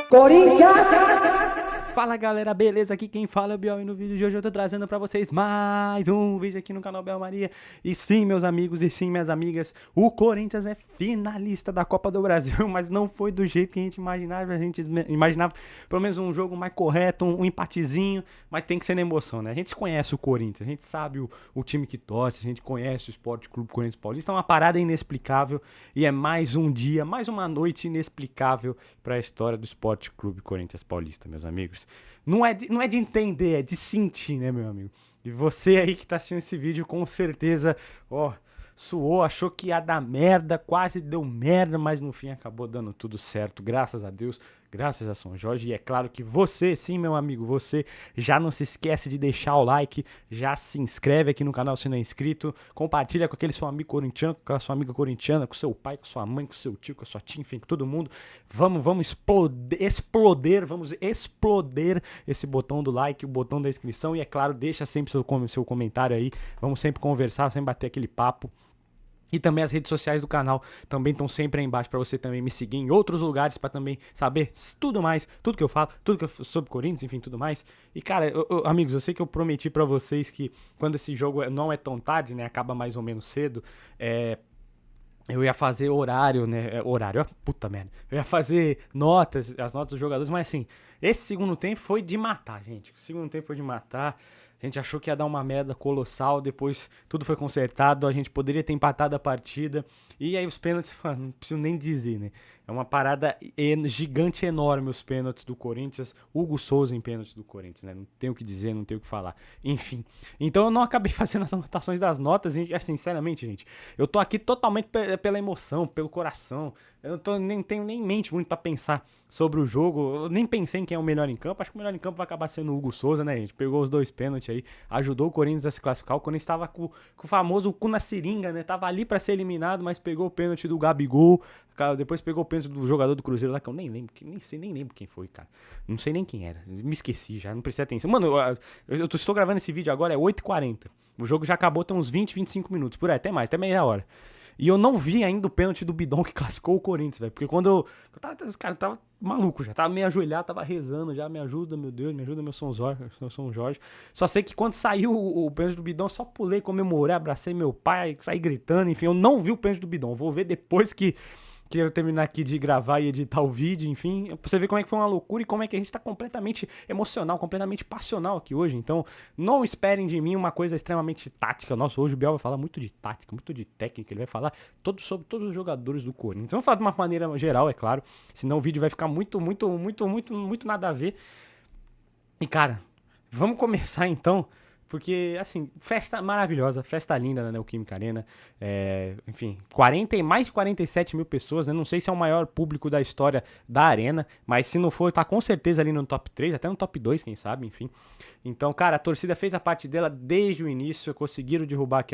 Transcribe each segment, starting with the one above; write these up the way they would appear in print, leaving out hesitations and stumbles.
Corinthians! Fala galera, beleza? Aqui quem fala é o Biel e no vídeo de hoje eu tô trazendo pra vocês mais um vídeo aqui no canal Biel Maria. E sim, meus amigos, e sim, minhas amigas, o Corinthians é finalista da Copa do Brasil, mas não foi do jeito que a gente imaginava pelo menos um jogo mais correto, um empatezinho, mas tem que ser na emoção, né? A gente conhece o Corinthians, a gente sabe o time que torce, a gente conhece o Esporte Clube Corinthians Paulista, é uma parada inexplicável e é mais um dia, mais uma noite inexplicável pra história do Esporte Clube Corinthians Paulista, meus amigos. Não é de entender, é de sentir, né, meu amigo? E você aí que tá assistindo esse vídeo, com certeza, suou, achou que ia dar merda, quase deu merda, mas no fim acabou dando tudo certo, graças a Deus, graças a São Jorge. E é claro que você, sim, meu amigo, você já não se esquece de deixar o like, já se inscreve aqui no canal se não é inscrito, compartilha com aquele seu amigo corintiano, com a sua amiga corintiana, com seu pai, com sua mãe, com seu tio, com a sua tia, enfim, com todo mundo. Vamos explodir esse botão do like, o botão da inscrição e, é claro, deixa sempre seu comentário aí, vamos sempre conversar, sempre bater aquele papo. E também as redes sociais do canal também estão sempre aí embaixo para você também me seguir em outros lugares para também saber tudo mais, tudo que eu falo, tudo que eu sobre Corinthians, enfim, tudo mais. E cara, amigos, eu sei que eu prometi para vocês que quando esse jogo não é tão tarde, né, acaba mais ou menos cedo, eu ia fazer horário, né? Puta merda. Eu ia fazer as notas dos jogadores, mas assim, esse segundo tempo foi de matar, gente. O segundo tempo foi de matar. A gente achou que ia dar uma merda colossal, depois tudo foi consertado, a gente poderia ter empatado a partida. E aí os pênaltis, não preciso nem dizer, né? É uma parada gigante, enorme os pênaltis do Corinthians. Hugo Souza em pênaltis do Corinthians, né? Não tenho o que dizer, não tenho o que falar. Enfim, então eu não acabei fazendo as anotações das notas, e sinceramente, gente, eu tô aqui totalmente pela emoção, pelo coração. Eu nem tenho nem mente muito pra pensar sobre o jogo. Eu nem pensei em quem é o melhor em campo. Acho que o melhor em campo vai acabar sendo o Hugo Souza, né, gente? Pegou os 2 pênaltis aí, ajudou o Corinthians a se classificar. O Corinthians tava com o famoso cu na seringa, né? Tava ali pra ser eliminado, mas pegou o pênalti do Gabigol. Depois pegou o pênalti do jogador do Cruzeiro lá, que eu nem lembro, nem lembro quem foi, cara. Não sei nem quem era. Me esqueci já, não prestei atenção. Mano, eu estou gravando esse vídeo agora, é 8h40. O jogo já acabou, tem uns 20, 25 minutos. Por aí, até mais, até meia hora. E eu não vi ainda o pênalti do Bidon que classificou o Corinthians, velho. Porque quando eu tava maluco já, tava meio ajoelhado, tava rezando já, me ajuda, meu Deus, me ajuda, meu São Jorge. Só sei que quando saiu o pênalti do Bidon, eu só pulei, comemorei, abracei meu pai, saí gritando, enfim, eu não vi o pênalti do Bidon. Vou ver depois que eu terminar aqui de gravar e editar o vídeo, enfim, pra você ver como é que foi uma loucura e como é que a gente tá completamente emocional, completamente passional aqui hoje. Então, não esperem de mim uma coisa extremamente tática. Nossa, hoje o Biel vai falar muito de tática, muito de técnica, ele vai falar sobre todos os jogadores do Corinthians. Vamos falar de uma maneira geral, é claro, senão o vídeo vai ficar muito nada a ver. E, cara, vamos começar então. Porque, assim, festa maravilhosa, festa linda na Neoquímica Arena. Enfim, mais de 47 mil pessoas, né? Não sei se é o maior público da história da Arena, mas se não for, tá com certeza ali no top 3, até no top 2, quem sabe, enfim. Então, cara, a torcida fez a parte dela desde o início, conseguiram derrubar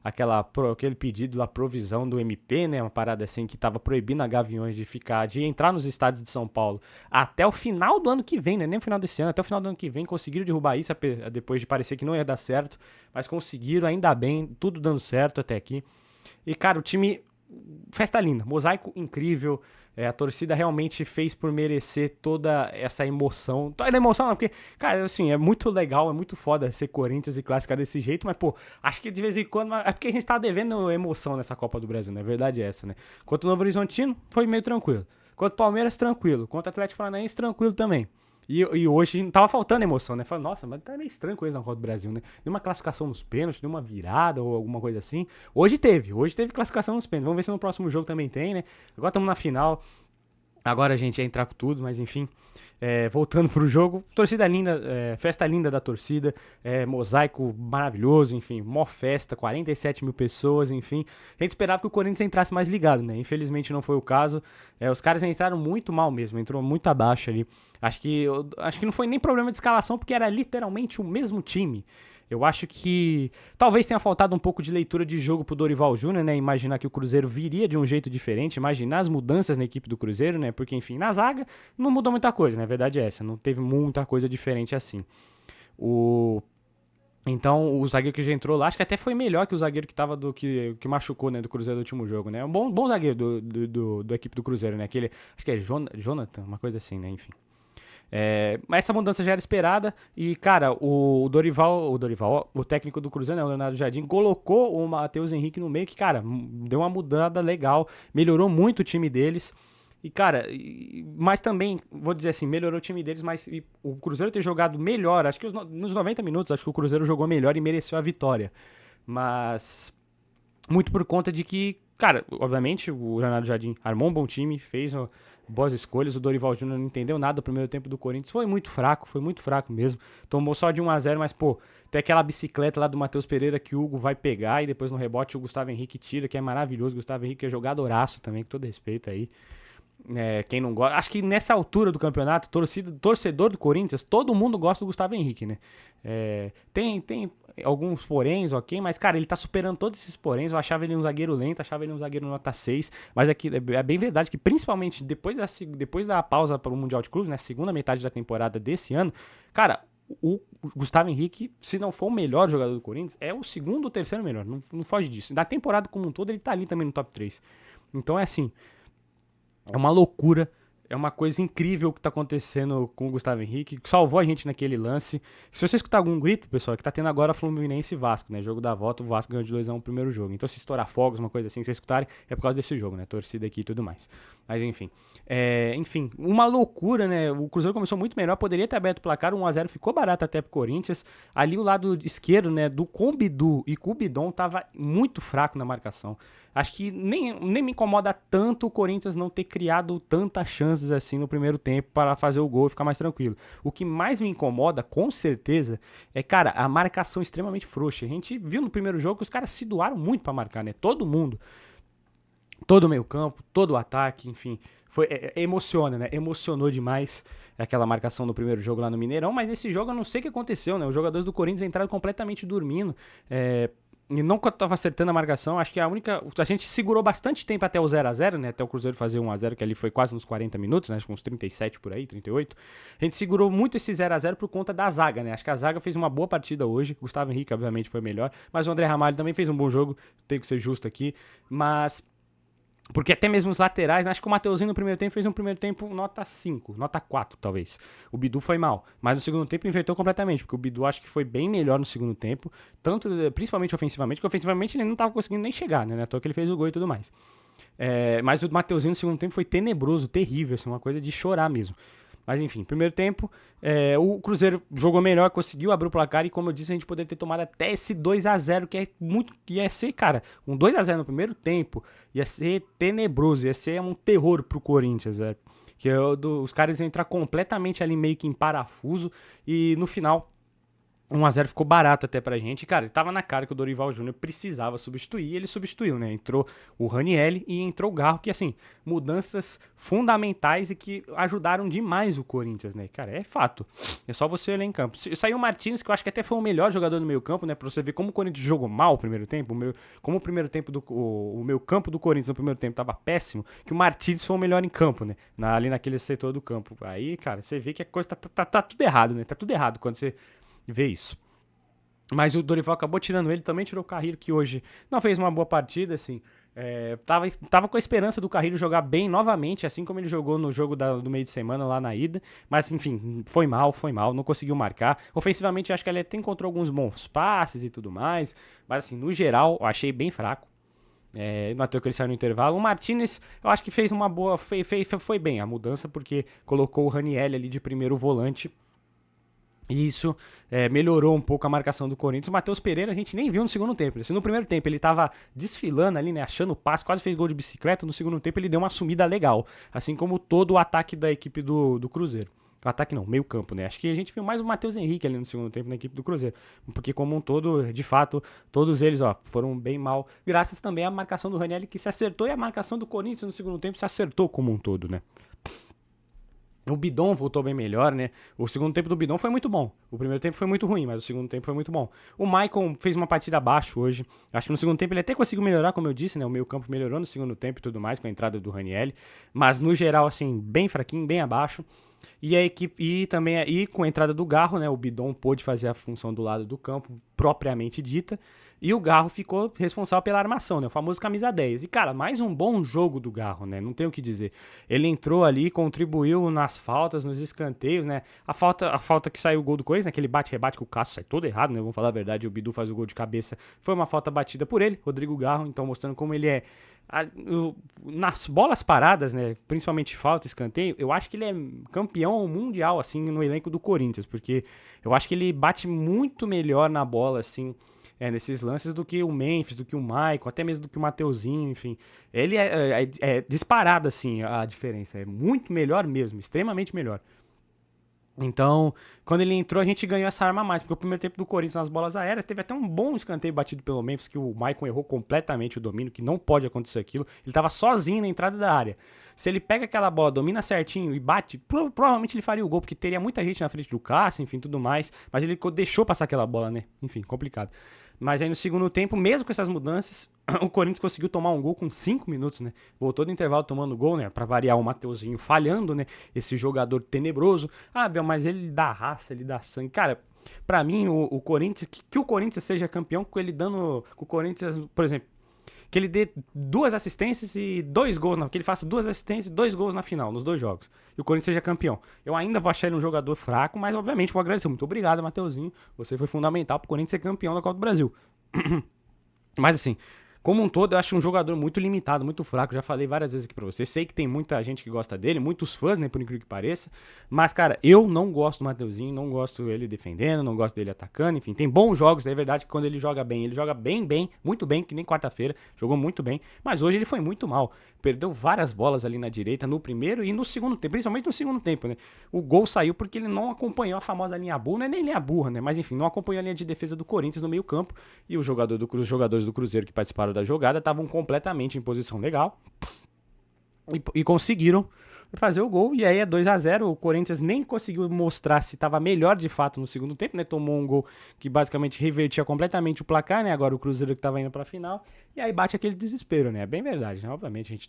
aquele pedido da provisão do MP, né? Uma parada assim que tava proibindo a Gaviões de entrar nos estádios de São Paulo até o final do ano que vem, né? Nem no final desse ano, até o final do ano que vem, conseguiram derrubar isso, depois de parecer que não ia dar certo, mas conseguiram, ainda bem, tudo dando certo até aqui. E, cara, o time, festa linda, mosaico incrível. A torcida realmente fez por merecer toda essa emoção. Toda emoção não, porque, cara, assim, é muito legal, é muito foda ser Corinthians e classificar desse jeito, mas, pô, acho que de vez em quando... É porque a gente tá devendo emoção nessa Copa do Brasil, né? A verdade é essa, né? Quanto o Novo Horizontino, foi meio tranquilo. Quanto o Palmeiras, tranquilo. Quanto o Atlético Paranaense, tranquilo também. E hoje tava faltando emoção, né? Falei, nossa, mas tá meio estranho coisa na Copa do Brasil, né? Deu uma classificação nos pênaltis, deu uma virada ou alguma coisa assim. Hoje teve classificação nos pênaltis. Vamos ver se no próximo jogo também tem, né? Agora estamos na final. Agora a gente ia entrar com tudo, mas enfim, voltando pro jogo, torcida linda, festa linda da torcida, mosaico maravilhoso, enfim, mó festa, 47 mil pessoas, enfim. A gente esperava que o Corinthians entrasse mais ligado, né? Infelizmente não foi o caso. Os caras entraram muito mal mesmo, entrou muito abaixo ali. Acho que não foi nem problema de escalação, porque era literalmente o mesmo time. Eu acho que talvez tenha faltado um pouco de leitura de jogo pro Dorival Júnior, né? Imaginar que o Cruzeiro viria de um jeito diferente, imaginar as mudanças na equipe do Cruzeiro, né? Porque, enfim, na zaga não mudou muita coisa, né? A verdade é essa, não teve muita coisa diferente assim. Então, o zagueiro que já entrou lá, acho que até foi melhor que o zagueiro que tava que machucou, né, do Cruzeiro no último jogo, né? Um bom zagueiro do equipe do Cruzeiro, né? Aquele, acho que é Jonathan, uma coisa assim, né? Enfim. Mas essa mudança já era esperada e, cara, o o técnico do Cruzeiro, né, o Leonardo Jardim, colocou o Matheus Henrique no meio que, cara, deu uma mudada legal, melhorou muito o time deles. E, cara, mas também, vou dizer assim, melhorou o time deles, mas o Cruzeiro ter jogado melhor, acho que nos 90 minutos, acho que o Cruzeiro jogou melhor e mereceu a vitória. Mas muito por conta de que, cara, obviamente o Leonardo Jardim armou um bom time, fez boas escolhas, o Dorival Júnior não entendeu nada do primeiro tempo do Corinthians, foi muito fraco mesmo, tomou só de 1-0, mas pô, tem aquela bicicleta lá do Matheus Pereira que o Hugo vai pegar e depois no rebote o Gustavo Henrique tira, que é maravilhoso, o Gustavo Henrique é jogadoraço também, com todo respeito aí. Quem não gosta. Acho que nessa altura do campeonato, torcedor do Corinthians, todo mundo gosta do Gustavo Henrique, né? Tem alguns poréns, ok, mas, cara, ele tá superando todos esses poréns. Eu achava ele um zagueiro lento, achava ele um zagueiro nota 6, mas é bem verdade que, principalmente depois da pausa para o Mundial de Clubes, né? Segunda metade da temporada desse ano, cara. O Gustavo Henrique, se não for o melhor jogador do Corinthians, é o segundo ou terceiro melhor. Não foge disso. Da temporada como um todo, ele tá ali também no top 3. Então é assim. É uma loucura, é uma coisa incrível que tá acontecendo com o Gustavo Henrique, que salvou a gente naquele lance. Se você escutar algum grito, pessoal, é que tá tendo agora Fluminense e Vasco, né? Jogo da volta, o Vasco ganhou de 2-1 no primeiro jogo. Então se estourar fogos, uma coisa assim, se vocês escutarem, é por causa desse jogo, né? Torcida aqui e tudo mais. Mas enfim. Enfim, uma loucura, né? O Cruzeiro começou muito melhor, poderia ter aberto o placar, 1-0 ficou barato até pro Corinthians. Ali o lado esquerdo, né, do Combidu e Cubidon tava muito fraco na marcação. Acho que nem me incomoda tanto o Corinthians não ter criado tantas chances assim no primeiro tempo para fazer o gol e ficar mais tranquilo. O que mais me incomoda, com certeza, é, cara, a marcação extremamente frouxa. A gente viu no primeiro jogo que os caras se doaram muito para marcar, né? Todo mundo. Todo o meio campo, todo o ataque, enfim. Emociona, né? Emocionou demais aquela marcação do primeiro jogo lá no Mineirão, mas nesse jogo eu não sei o que aconteceu, né? Os jogadores do Corinthians entraram completamente dormindo. E não estava acertando a marcação, acho que a gente segurou bastante tempo até o 0-0, né? Até o Cruzeiro fazer 1-0, que ali foi quase nos 40 minutos, né? Acho que uns 37 por aí, 38. A gente segurou muito esse 0-0 por conta da zaga, né? Acho que a zaga fez uma boa partida hoje. Gustavo Henrique, obviamente, foi melhor. Mas o André Ramalho também fez um bom jogo, tem que ser justo aqui. Mas porque até mesmo os laterais, acho que o Mateuzinho no primeiro tempo fez um primeiro tempo nota 5, nota 4 talvez. O Bidu foi mal, mas no segundo tempo invertou completamente, porque o Bidu acho que foi bem melhor no segundo tempo, tanto principalmente ofensivamente, porque ofensivamente ele não estava conseguindo nem chegar, né? Até que ele fez o gol e tudo mais. Mas o Mateuzinho no segundo tempo foi tenebroso, terrível, assim, uma coisa de chorar mesmo. Mas enfim, primeiro tempo, o Cruzeiro jogou melhor, conseguiu abrir o placar e, como eu disse, a gente poderia ter tomado até esse 2-0, que ia ser, cara, um 2-0 no primeiro tempo, ia ser tenebroso, ia ser um terror pro Corinthians, que os caras iam entrar completamente ali meio que em parafuso e no final 1-0 ficou barato até pra gente. Cara, tava na cara que o Dorival Júnior precisava substituir e ele substituiu, né? Entrou o Ranielli e entrou o Garro, que, assim, mudanças fundamentais e que ajudaram demais o Corinthians, né? Cara, é fato. É só você olhar em campo. Saiu o Martins, que eu acho que até foi o melhor jogador do meio campo, né? Pra você ver como o Corinthians jogou mal o primeiro tempo. Como o primeiro tempo o meio campo do Corinthians no primeiro tempo tava péssimo, que o Martins foi o melhor em campo, né? Ali naquele setor do campo. Aí, cara, você vê que a coisa tá tudo errado, né? Tá tudo errado quando você ver isso. Mas o Dorival acabou tirando ele, também tirou o Carrillo, que hoje não fez uma boa partida, assim. Tava com a esperança do Carrillo jogar bem novamente, assim como ele jogou no jogo do meio de semana lá na ida. Mas, enfim, foi mal, não conseguiu marcar. Ofensivamente, acho que ele até encontrou alguns bons passes e tudo mais. Mas, assim, no geral, eu achei bem fraco. Não até que ele saiu no intervalo. O Martinez, eu acho que fez uma boa. Foi bem a mudança, porque colocou o Ranielli ali de primeiro volante. E isso melhorou um pouco a marcação do Corinthians. O Matheus Pereira a gente nem viu no segundo tempo. Assim, no primeiro tempo ele tava desfilando ali, né, achando o passe, quase fez gol de bicicleta. No segundo tempo ele deu uma sumida legal. Assim como todo o ataque da equipe do Cruzeiro. O ataque não, meio campo, né? Acho que a gente viu mais o Matheus Henrique ali no segundo tempo na equipe do Cruzeiro. Porque como um todo, de fato, todos eles foram bem mal. Graças também à marcação do Ranielli, que se acertou. E a marcação do Corinthians no segundo tempo se acertou como um todo, né? O Bidon voltou bem melhor, né? O segundo tempo do Bidon foi muito bom. O primeiro tempo foi muito ruim, mas o segundo tempo foi muito bom. O Maicon fez uma partida abaixo hoje. Acho que no segundo tempo ele até conseguiu melhorar, como eu disse, né? O meio campo melhorou no segundo tempo e tudo mais, com a entrada do Ranielli. Mas no geral, assim, bem fraquinho, bem abaixo. E a equipe e também aí com a entrada do Garro, né, o Bidon pôde fazer a função do lado do campo propriamente dita, e o Garro ficou responsável pela armação, né, o famoso camisa 10. E cara, mais um bom jogo do Garro, né? Não tenho o que dizer. Ele entrou ali, contribuiu nas faltas, nos escanteios, né? A falta que saiu o gol do Corinthians, né, aquele bate-rebate que o Cássio sai todo errado, né? Vamos falar a verdade, o Bidu faz o gol de cabeça. Foi uma falta batida por ele, Rodrigo Garro, então mostrando como ele é nas bolas paradas, né, principalmente falta, escanteio, eu acho que ele é campeão mundial, assim, no elenco do Corinthians, porque eu acho que ele bate muito melhor na bola, assim, nesses lances do que o Memphis, do que o Maicon, até mesmo do que o Mateuzinho, enfim. Ele é disparado, assim, a diferença, é muito melhor mesmo, extremamente melhor. Então, quando ele entrou, a gente ganhou essa arma a mais, porque o primeiro tempo do Corinthians nas bolas aéreas teve até um bom escanteio batido pelo Memphis, que o Maicon errou completamente o domínio, que não pode acontecer aquilo. Ele estava sozinho na entrada da área. Se ele pega aquela bola, domina certinho e bate, provavelmente ele faria o gol, porque teria muita gente na frente do Cássio, enfim, tudo mais. Mas ele deixou passar aquela bola, né? Enfim, complicado. Mas aí no segundo tempo, mesmo com essas mudanças, o Corinthians conseguiu tomar um gol com 5 minutos, né? Voltou do intervalo tomando gol, né? Pra variar o Mateuzinho falhando, né? Esse jogador tenebroso. Ah, Bel, mas ele dá raça, ele dá sangue. Cara, pra mim, o Corinthians, que o Corinthians seja campeão com ele dando. Com o Corinthians, por exemplo, que ele dê 2 assistências e 2 gols, que ele faça 2 assistências e 2 gols na final, nos 2 jogos. E o Corinthians seja campeão. Eu ainda vou achar ele um jogador fraco, mas obviamente vou agradecer. Muito obrigado, Mateuzinho. Você foi fundamental pro Corinthians ser campeão da Copa do Brasil. Mas assim, como um todo, eu acho um jogador muito limitado, muito fraco. Já falei várias vezes aqui pra você. Sei que tem muita gente que gosta dele, muitos fãs, né, por incrível que pareça. Mas, cara, eu não gosto do Mateuzinho, não gosto dele defendendo, não gosto dele atacando. Enfim, tem bons jogos, é verdade que quando ele joga bem, muito bem, que nem quarta-feira. Jogou muito bem, mas hoje ele foi muito mal. Perdeu várias bolas ali na direita, no primeiro e no segundo tempo, principalmente no segundo tempo, né? O gol saiu porque ele não acompanhou a famosa linha burra, não é nem linha burra, né? Mas enfim, não acompanhou a linha de defesa do Corinthians no meio campo. E os jogadores do Cruzeiro que participaram da jogada estavam completamente em posição legal e conseguiram fazer o gol, e aí é 2-0. O Corinthians nem conseguiu mostrar se estava melhor de fato no segundo tempo, né? Tomou um gol que basicamente revertia completamente o placar, né? Agora o Cruzeiro que estava indo para a final, e aí bate aquele desespero, né? É bem verdade, né? Obviamente a gente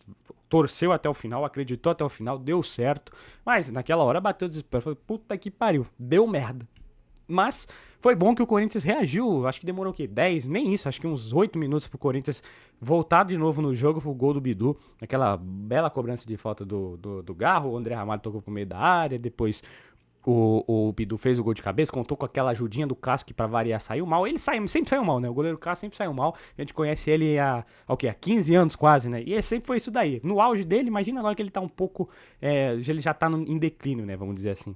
torceu até o final, acreditou até o final, deu certo, mas naquela hora bateu o desespero, falei, puta que pariu, deu merda. Mas foi bom que o Corinthians reagiu, acho que demorou o quê? 10? Nem isso, acho que uns 8 minutos pro Corinthians voltar de novo no jogo, foi o gol do Bidu, aquela bela cobrança de falta do Garro, o André Ramalho tocou pro meio da área, depois o Bidu fez o gol de cabeça, contou com aquela ajudinha do Cássio que pra variar saiu mal, ele sempre saiu mal, né? O goleiro Cássio sempre saiu mal, a gente conhece ele há 15 anos quase, né? E ele sempre foi isso daí, no auge dele, imagina agora que ele tá um pouco, ele já tá em declínio, né? Vamos dizer assim.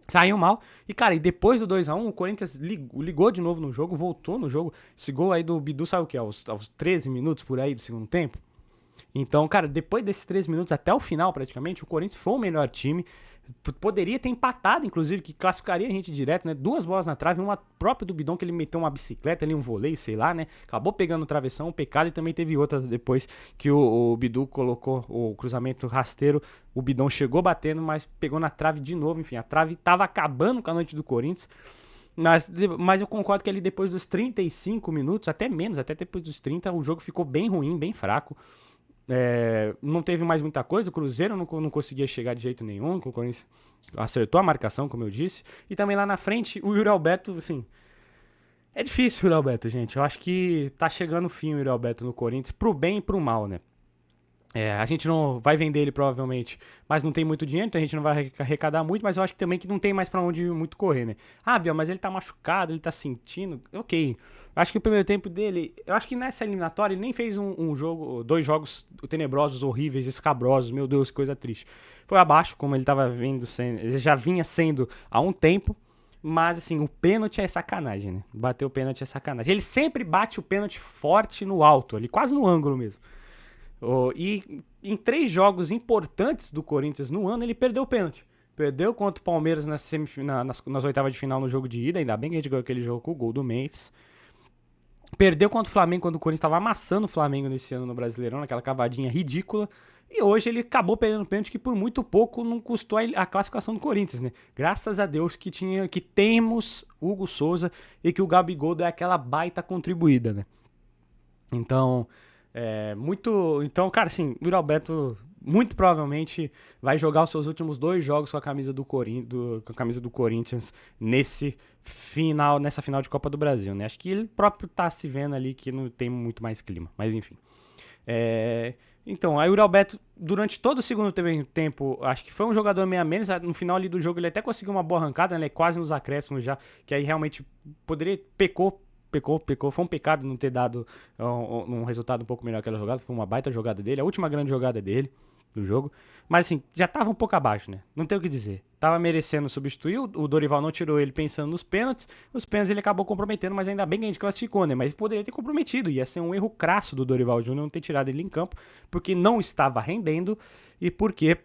Saiu mal. E, cara, e depois do 2-1, o Corinthians ligou de novo no jogo, voltou no jogo. Esse gol aí do Bidu saiu o quê? Aos 13 minutos por aí do segundo tempo. Então, cara, depois desses 13 minutos até o final, praticamente, o Corinthians foi o melhor time. Poderia ter empatado, inclusive, que classificaria a gente direto, né? 2 bolas na trave, uma própria do Bidon, que ele meteu uma bicicleta ali, um voleio, sei lá, né? Acabou pegando o travessão, um pecado, e também teve outra depois que o Bidu colocou o cruzamento rasteiro. O Bidon chegou batendo, mas pegou na trave de novo. Enfim, a trave tava acabando com a noite do Corinthians. Mas eu concordo que ali depois dos 35 minutos, até menos, até depois dos 30, o jogo ficou bem ruim, bem fraco. Não teve mais muita coisa, o Cruzeiro não conseguia chegar de jeito nenhum, o Corinthians acertou a marcação, como eu disse, e também lá na frente, o Yuri Alberto, assim, é difícil o Yuri Alberto, gente, eu acho que tá chegando o fim o Yuri Alberto no Corinthians, pro bem e pro mal, né? A gente não vai vender ele provavelmente, mas não tem muito dinheiro, então a gente não vai arrecadar muito, mas eu acho que também que não tem mais pra onde muito correr, né? Ah, Biel, mas ele tá machucado, ele tá sentindo, ok. Eu acho que o primeiro tempo dele, eu acho que nessa eliminatória ele nem fez um jogo, 2 jogos tenebrosos, horríveis, escabrosos, meu Deus, que coisa triste. Foi abaixo, como ele tava vindo sendo, ele já vinha sendo há um tempo, mas assim, o pênalti é sacanagem, né? Bater o pênalti é sacanagem. Ele sempre bate o pênalti forte no alto, ali, quase no ângulo mesmo. E em 3 jogos importantes do Corinthians no ano, ele perdeu o pênalti. Perdeu contra o Palmeiras nas oitavas de final no jogo de ida. Ainda bem que a gente ganhou aquele jogo com o gol do Memphis. Perdeu contra o Flamengo quando o Corinthians estava amassando o Flamengo nesse ano no Brasileirão, naquela cavadinha ridícula. E hoje ele acabou perdendo o pênalti que por muito pouco não custou a classificação do Corinthians, né? Graças a Deus que temos Hugo Souza e que o Gabigol deu aquela baita contribuída, né? Então... Então, cara, assim, o Yuri Alberto muito provavelmente vai jogar os seus últimos 2 jogos com a camisa do Corinthians nessa final de Copa do Brasil, né? Acho que ele próprio tá se vendo ali que não tem muito mais clima, mas enfim. Então, aí o Yuri Alberto, durante todo o segundo tempo, acho que foi um jogador meio a menos. No final ali do jogo ele até conseguiu uma boa arrancada, né? Quase nos acréscimos já, que aí realmente pecou. Foi um pecado não ter dado um resultado um pouco melhor aquela jogada. Foi uma baita jogada dele, a última grande jogada dele do jogo. Mas assim, já tava um pouco abaixo, né? Não tem o que dizer. Tava merecendo substituir, o Dorival não tirou ele pensando nos pênaltis. Os pênaltis ele acabou comprometendo, mas ainda bem que a gente classificou, né? Mas poderia ter comprometido, ia ser um erro crasso do Dorival Júnior não ter tirado ele em campo, porque não estava rendendo e porque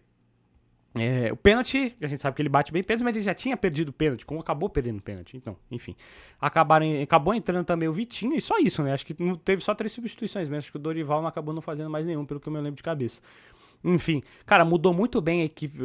o pênalti, a gente sabe que ele bate bem pênalti, mas ele já tinha perdido o pênalti, como acabou perdendo o pênalti. Então, enfim. Acabou entrando também o Vitinho, e só isso, né? Acho que não teve só 3 substituições mesmo. Acho que o Dorival não acabou não fazendo mais nenhum, pelo que eu me lembro de cabeça. Enfim, cara, mudou muito bem a equipe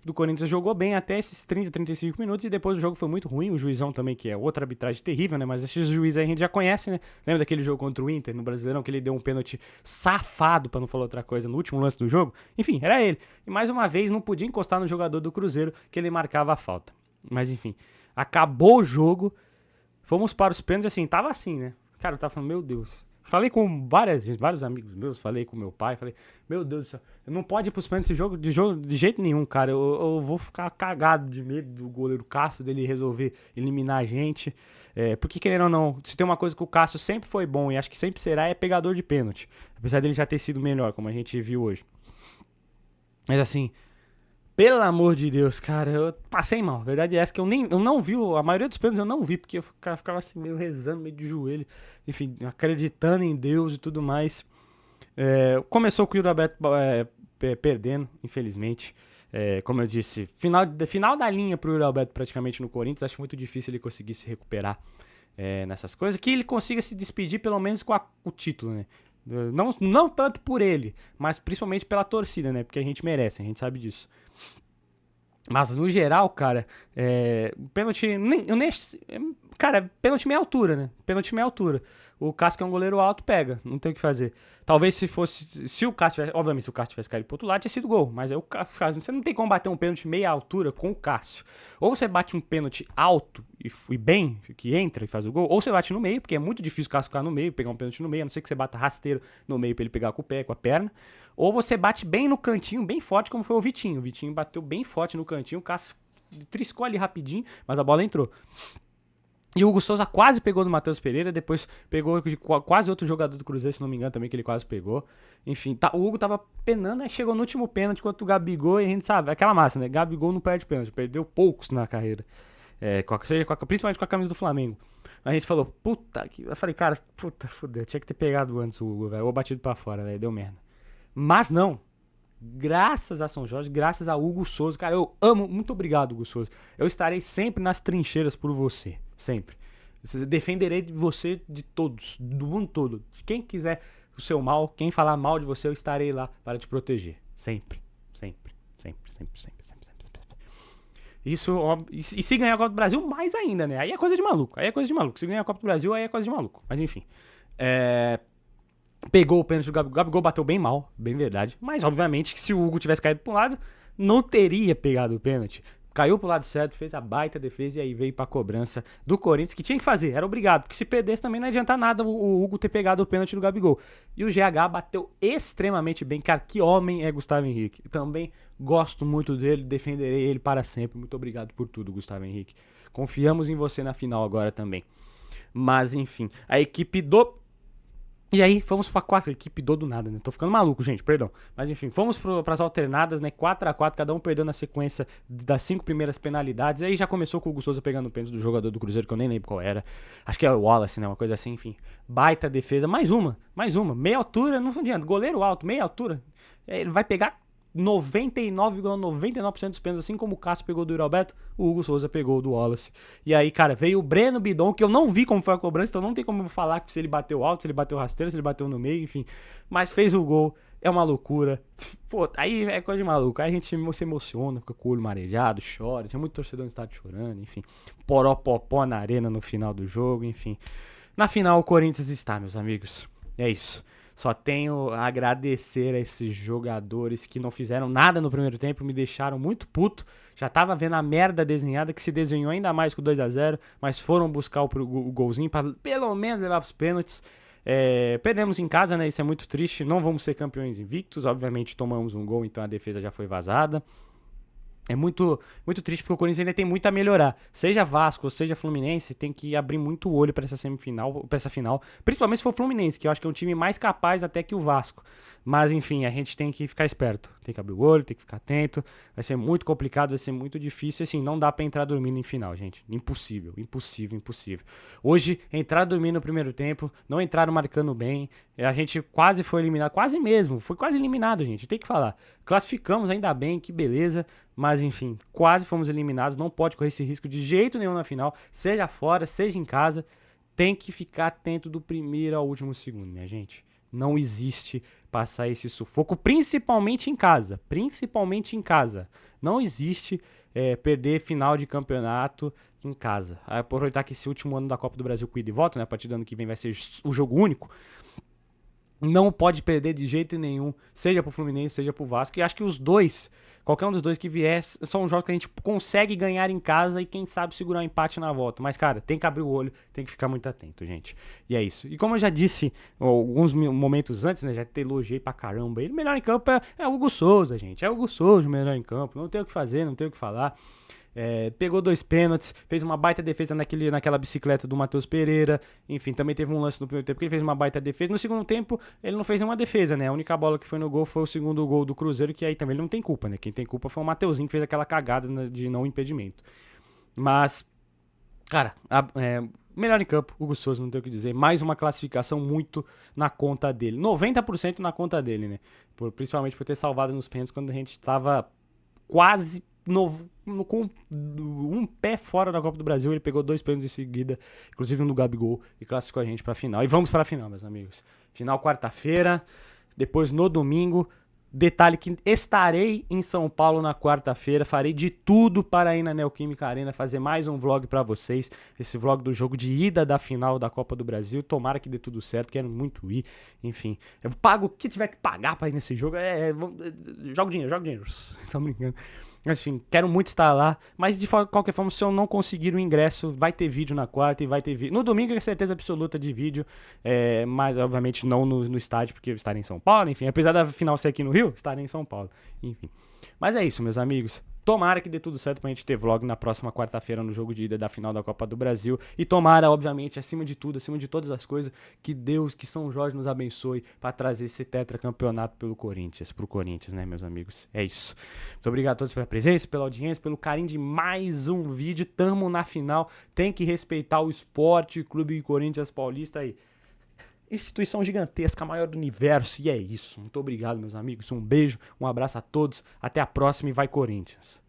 do Corinthians jogou bem até esses 30, 35 minutos e depois o jogo foi muito ruim, o juizão também, que é outra arbitragem terrível, né, mas esses juízes aí a gente já conhece, né, lembra daquele jogo contra o Inter no Brasileirão, que ele deu um pênalti safado, pra não falar outra coisa, no último lance do jogo? Enfim, era ele, e mais uma vez não podia encostar no jogador do Cruzeiro, que ele marcava a falta, mas enfim, acabou o jogo, fomos para os pênaltis, assim, tava assim, né, cara, eu tava falando, meu Deus. Falei com vários amigos meus, falei com meu pai, falei, meu Deus do céu, não pode ir pros pênaltis de jeito nenhum, cara. Eu vou ficar cagado de medo do goleiro Cássio, dele resolver eliminar a gente. Porque, querendo ou não, se tem uma coisa que o Cássio sempre foi bom e acho que sempre será, é pegador de pênalti. Apesar dele já ter sido melhor, como a gente viu hoje. Mas assim, pelo amor de Deus, cara, eu passei mal. A verdade é essa que eu não vi, a maioria dos pênaltis eu não vi, porque eu ficava assim, meio rezando, meio de joelho, enfim, acreditando em Deus e tudo mais. Começou com o Yuri Alberto perdendo, infelizmente. Como eu disse, final da linha pro Yuri Alberto praticamente no Corinthians. Acho muito difícil ele conseguir se recuperar nessas coisas. Que ele consiga se despedir pelo menos com o título, né? Não tanto por ele, mas principalmente pela torcida, né? Porque a gente merece, a gente sabe disso. Mas no geral, cara, pênalti. Cara, pênalti meia altura, né? Pênalti meia altura. O Cássio, que é um goleiro alto, pega. Não tem o que fazer. Talvez se fosse. Se o Cássio tivesse. Obviamente, se o Cássio tivesse caído pro outro lado, tinha sido gol. Mas aí o Cássio. Você não tem como bater um pênalti meia altura com o Cássio. Ou você bate um pênalti alto e bem, que entra e faz o gol. Ou você bate no meio, porque é muito difícil o Cássio ficar no meio, pegar um pênalti no meio. A não ser que você bata rasteiro no meio pra ele pegar com o pé, com a perna. Ou você bate bem no cantinho, bem forte, como foi o Vitinho. O Vitinho bateu bem forte no cantinho. O Cássio triscou ali rapidinho, mas a bola entrou. E o Hugo Souza quase pegou do Matheus Pereira, depois pegou de quase outro jogador do Cruzeiro, se não me engano, também, que ele quase pegou. Enfim, o Hugo tava penando, aí chegou no último pênalti contra o Gabigol, e a gente sabe, aquela massa, né? Gabigol não perde pênalti, perdeu poucos na carreira. Principalmente com a camisa do Flamengo. A gente falou, eu falei, cara, fudeu, tinha que ter pegado antes o Hugo, velho, ou batido pra fora, velho, deu merda. Mas não. Graças a São Jorge, graças a Hugo Souza. Cara, eu amo, muito obrigado, Hugo Souza. Eu estarei sempre nas trincheiras por você. Sempre. Defenderei você de todos, do mundo todo. Quem quiser o seu mal, quem falar mal de você, eu estarei lá para te proteger. Sempre. Sempre. Sempre, sempre, sempre, sempre, sempre, sempre. Isso, e se ganhar a Copa do Brasil, mais ainda, né? Aí é coisa de maluco. Se ganhar a Copa do Brasil, aí é coisa de maluco. Mas enfim. Pegou o pênalti do Gabigol. O Gabigol bateu bem mal, bem verdade. Mas, obviamente, que se o Hugo tivesse caído para um lado, não teria pegado o pênalti. Caiu pro lado certo, fez a baita defesa e aí veio pra cobrança do Corinthians, que tinha que fazer, era obrigado. Porque se perdesse também não adianta nada o Hugo ter pegado o pênalti do Gabigol. E o GH bateu extremamente bem. Cara, que homem é Gustavo Henrique. Também gosto muito dele, defenderei ele para sempre. Muito obrigado por tudo, Gustavo Henrique. Confiamos em você na final agora também. Mas, enfim, a equipe do... E aí, fomos pra 4, equipe do nada, né? Tô ficando maluco, gente, perdão. Mas enfim, fomos pras alternadas, né? 4x4, cada um perdendo a sequência das 5 primeiras penalidades. E aí já começou com o Hugo Souza pegando o pênalti do jogador do Cruzeiro, que eu nem lembro qual era. Acho que era o Wallace, né? Uma coisa assim, enfim. Baita defesa. Mais uma. Meia altura, não adianta. Goleiro alto, meia altura. Ele vai pegar 99,99% dos pênaltis, assim como o Cássio pegou do Yuri Alberto, o Hugo Souza pegou do Wallace. E aí, cara, veio o Breno Bidon, que eu não vi como foi a cobrança, então não tem como falar se ele bateu alto, se ele bateu rasteiro, se ele bateu no meio, enfim. Mas fez o gol, é uma loucura. Pô, aí é coisa de maluco. Aí a gente se emociona, fica com o olho marejado, chora. Tinha muito torcedor no estádio chorando, enfim. Poró-popó na arena no final do jogo, enfim. Na final, o Corinthians está, meus amigos. É isso. Só tenho a agradecer a esses jogadores que não fizeram nada no primeiro tempo, me deixaram muito puto. Já tava vendo a merda desenhada, que se desenhou ainda mais com o 2-0, mas foram buscar o golzinho para pelo menos levar pros pênaltis. Perdemos em casa, né? Isso é muito triste. Não vamos ser campeões invictos. Obviamente tomamos um gol, então a defesa já foi vazada. É muito, muito triste porque o Corinthians ainda tem muito a melhorar. Seja Vasco, seja Fluminense, tem que abrir muito o olho para essa semifinal, para essa final. Principalmente se for o Fluminense, que eu acho que é um time mais capaz até que o Vasco. Mas enfim, a gente tem que ficar esperto. Tem que abrir o olho, tem que ficar atento. Vai ser muito complicado, vai ser muito difícil. Assim, não dá para entrar dormindo em final, gente. Impossível, impossível, impossível. Hoje, entrar dormindo no primeiro tempo, não entraram marcando bem. A gente quase foi eliminado, quase mesmo. Foi quase eliminado, gente. Tem que falar. Classificamos ainda bem, que beleza. Mas enfim, quase fomos eliminados. Não pode correr esse risco de jeito nenhum na final. Seja fora, seja em casa. Tem que ficar atento do primeiro ao último segundo, minha gente. Não existe passar esse sufoco, principalmente em casa. Principalmente em casa. Não existe perder final de campeonato em casa. Aproveitar que esse último ano da Copa do Brasil com ida e volta, né? A partir do ano que vem vai ser o jogo único. Não pode perder de jeito nenhum, seja pro Fluminense, seja pro Vasco. E acho que os dois, qualquer um dos dois que vier, são jogos que a gente consegue ganhar em casa e quem sabe segurar um empate na volta. Mas, cara, tem que abrir o olho, tem que ficar muito atento, gente. E é isso. E como eu já disse alguns momentos antes, né, já te elogiei pra caramba ele, o melhor em campo é o Hugo Souza, gente. É o Hugo Souza o melhor em campo. Não tem o que fazer, não tem o que falar. Pegou 2 pênaltis, fez uma baita defesa naquela bicicleta do Matheus Pereira. Enfim, também teve um lance no primeiro tempo que ele fez uma baita defesa. No segundo tempo, ele não fez nenhuma defesa, né? A única bola que foi no gol foi o segundo gol do Cruzeiro, que aí também ele não tem culpa, né? Quem tem culpa foi o Mateuzinho, que fez aquela cagada de não impedimento. Mas, cara, melhor em campo, Hugo Souza, não tem o que dizer. Mais uma classificação muito na conta dele. 90% na conta dele, né? Principalmente por ter salvado nos pênaltis quando a gente estava quase com um pé fora da Copa do Brasil. Ele pegou 2 pênaltis em seguida, inclusive um do Gabigol, e classificou a gente pra final. E vamos pra final, meus amigos. Final quarta-feira, depois no domingo. Detalhe que estarei em São Paulo na quarta-feira, farei de tudo para ir na Neoquímica Arena fazer mais um vlog para vocês, esse vlog do jogo de ida da final da Copa do Brasil. Tomara que dê tudo certo, quero muito ir, enfim, eu pago o que tiver que pagar para ir nesse jogo, jogo dinheiro, estão brincando. Mas enfim, quero muito estar lá, mas de qualquer forma, se eu não conseguir o ingresso, vai ter vídeo na quarta e vai ter vídeo. No domingo é certeza absoluta de vídeo, mas obviamente não no estádio, porque eu estarei em São Paulo, enfim. Apesar da final ser aqui no Rio, estarei em São Paulo, enfim. Mas é isso, meus amigos. Tomara que dê tudo certo pra gente ter vlog na próxima quarta-feira no jogo de ida da final da Copa do Brasil. E tomara, obviamente, acima de tudo, acima de todas as coisas, que Deus, que São Jorge nos abençoe pra trazer esse tetracampeonato pro Corinthians, né, meus amigos? É isso. Muito obrigado a todos pela presença, pela audiência, pelo carinho de mais um vídeo. Tamo na final. Tem que respeitar o Esporte Clube Corinthians Paulista aí. Instituição gigantesca, a maior do universo, e é isso. Muito obrigado, meus amigos. Um beijo, um abraço a todos. Até a próxima e vai Corinthians.